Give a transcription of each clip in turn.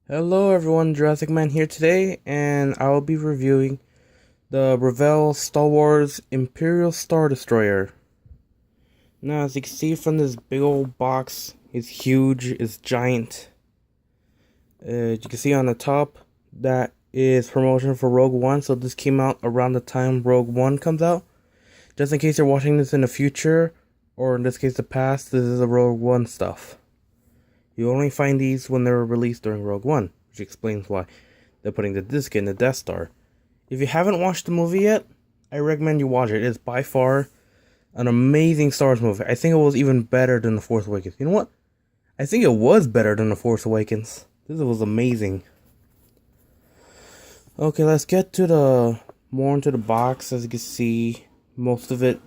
Hello everyone, Jurassic Man here today, and I will be reviewing the Revell Star Wars Imperial Star Destroyer. Now, as you can see from this big old box, it's huge, it's giant. You can see on the top, that is promotion for Rogue One, so this came out around the time Rogue One comes out. Just in case you're watching this in the future, or in this case the past, this is the Rogue One stuff. You only find these when they were released during Rogue One, which explains why they're putting the disc in the Death Star. If you haven't watched the movie yet, I recommend you watch it. It is by far an amazing Star Wars movie. I think it was even better than The Force Awakens. You know what? I think it was better than The Force Awakens. This was amazing. Okay, let's get to the more into the box. As you can see, most of it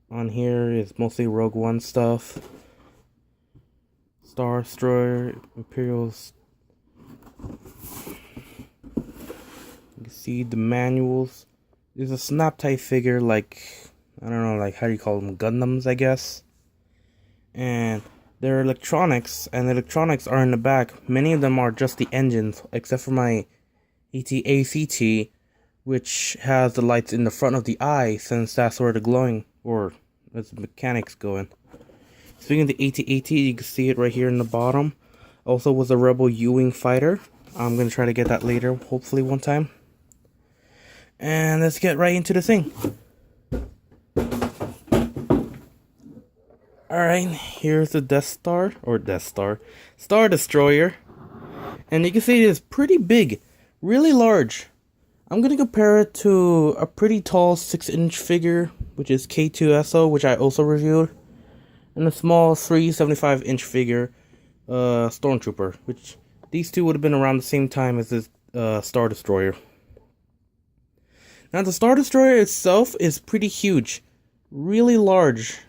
on here is mostly Rogue One stuff. Star Destroyer, Imperial. You can see the manuals. There's a snaptite figure, like, I don't know, like, how do you call them? Gundams, I guess. And there are electronics, and the electronics are in the back. Many of them are just the engines, except for my AT-ACT, which has the lights in the front of the eye, since that's where the glowing, or that's the mechanics going. Speaking of the AT-AT, you can see it right here in the bottom. Also was a Rebel U-Wing fighter. I'm going to try to get that later, hopefully one time. And let's get right into the thing. Alright, here's the Star Destroyer. And you can see it is pretty big, really large. I'm going to compare it to a pretty tall 6-inch figure, which is K2SO, which I also reviewed. And a small 3.75-inch figure, Stormtrooper, which these two would have been around the same time as this Star Destroyer. Now, the Star Destroyer itself is pretty huge, really large.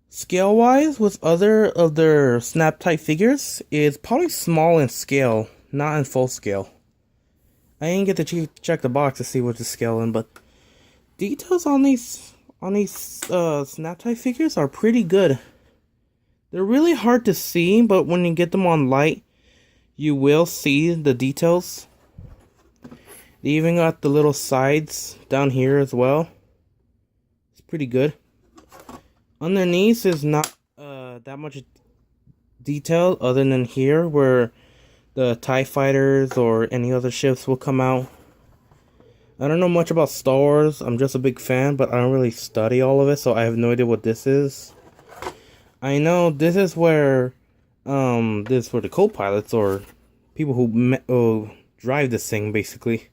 Scale-wise, with other of their snaptite figures, it's probably small in scale, not in full scale. I didn't get to check the box to see what the scale in, but details on these snaptite figures are pretty good. They're really hard to see, but when you get them on light, you will see the details. They even got the little sides down here as well. It's pretty good. Underneath is not that much detail other than here, where the TIE fighters or any other ships will come out. I don't know much about Star Wars. I'm just a big fan, but I don't really study all of it, so I have no idea what this is. I know this is where the co-pilots or people who drive this thing basically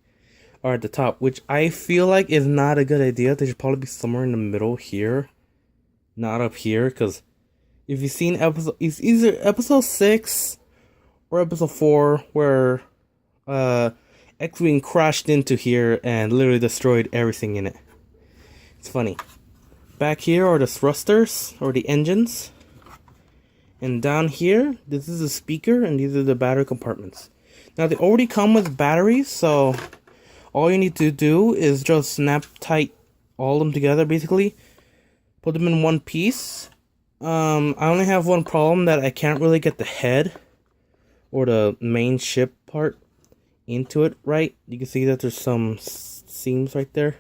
are at the top, which I feel like is not a good idea. They should probably be somewhere in the middle here, not up here, because if you've seen it's either episode 6 or episode 4 where X-Wing crashed into here and literally destroyed everything in it. It's funny. Back here are the thrusters, or the engines. And down here, this is the speaker, and these are the battery compartments. Now, they already come with batteries, so all you need to do is just snap tight all of them together, basically. Put them in one piece. I only have one problem, that I can't really get the head, or the main ship part, into it right. You can see that there's some seams right there.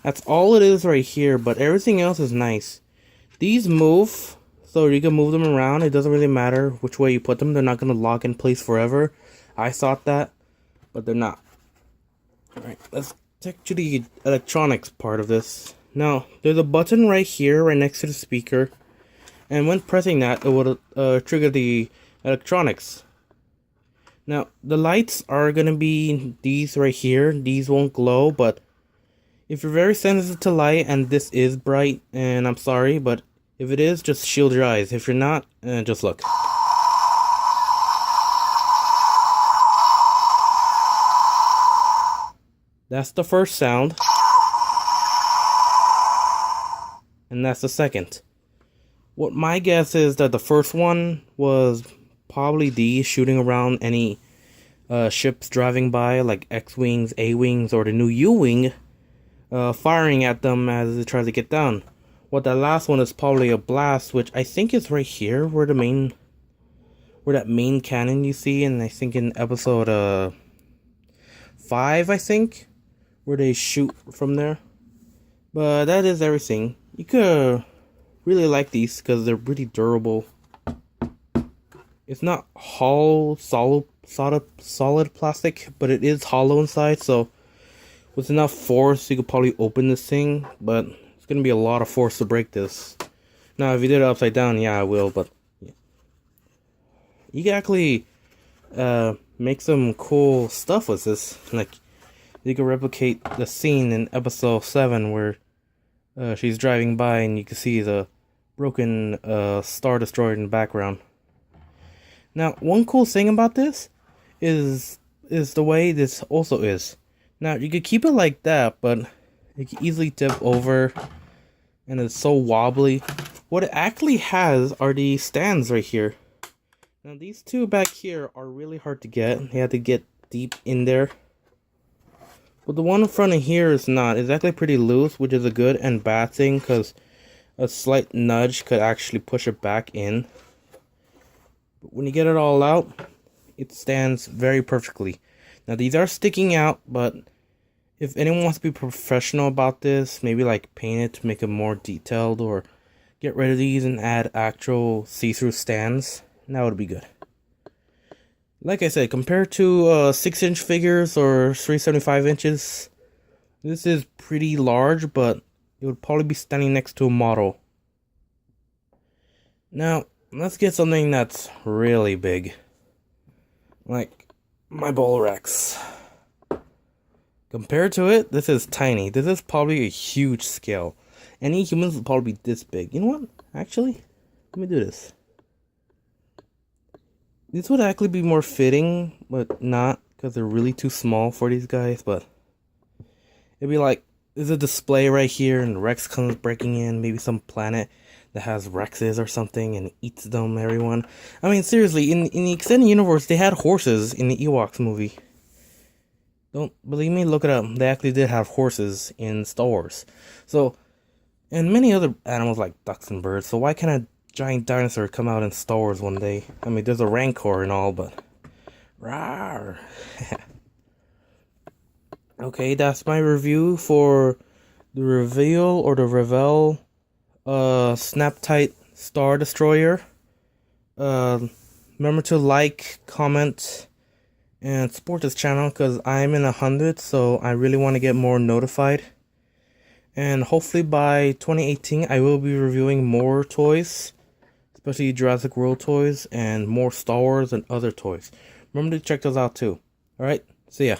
That's all it is right here, but everything else is nice. These move, so you can move them around. It doesn't really matter which way you put them. They're not going to lock in place forever. I thought that, but they're not. Alright, let's take to the electronics part of this. Now, there's a button right here, right next to the speaker. And when pressing that, it will trigger the electronics. Now, the lights are going to be these right here. These won't glow, but if you're very sensitive to light, and this is bright, and I'm sorry, but if it is, just shield your eyes. If you're not, just look. That's the first sound. And that's the second. What my guess is that the first one was probably these shooting around any ships driving by, like X-Wings, A-Wings, or the new U-Wing, firing at them as they try to get down. What that last one is probably a blast, which I think is right here, where where that main cannon you see, and I think in episode 5, I think, where they shoot from there. But that is everything. You could really like these because they're pretty durable. It's not hollow, solid plastic, but it is hollow inside. So with enough force, you could probably open this thing. But it's gonna be a lot of force to break this. Now, if you did it upside down, yeah, I will. But yeah. You can actually make some cool stuff with this. Like, you can replicate the scene in episode 7 where she's driving by and you can see the broken Star Destroyer in the background. Now, one cool thing about this is the way this also is. Now, you could keep it like that, but it can easily tip over, and it's so wobbly. What it actually has are these stands right here. Now, these two back here are really hard to get. You have to get deep in there. But the one in front of here is not. It's actually pretty loose, which is a good and bad thing, because a slight nudge could actually push it back in. But when you get it all out, it stands very perfectly. Now, these are sticking out, but if anyone wants to be professional about this, maybe like paint it to make it more detailed, or get rid of these and add actual see-through stands, that would be good. Like I said, compared to 6-inch figures or 375 inches, this is pretty large, but it would probably be standing next to a model. Now, let's get something that's really big. Like my Bull Rex. Compared to it, this is tiny. This is probably a huge scale. Any humans would probably be this big. You know what? Actually, let me do this. This would actually be more fitting, but not, because they're really too small for these guys. But it'd be like, there's a display right here, and Rex comes breaking in. Maybe some planet that has Rexes or something and eats them, everyone. I mean, seriously, in the extended universe, they had horses in the Ewoks movie. Don't believe me? Look it up. They actually did have horses in Star Wars. So, and many other animals like ducks and birds. So why can't a giant dinosaur come out in Star Wars one day? I mean, there's a Rancor and all, but rawr. Okay, that's my review for the Revell snaptite Star Destroyer. Remember to like, comment, and support this channel, because I'm in 100, so I really want to get more notified. And hopefully by 2018, I will be reviewing more toys, especially Jurassic World toys, and more Star Wars and other toys. Remember to check those out too. Alright, see ya.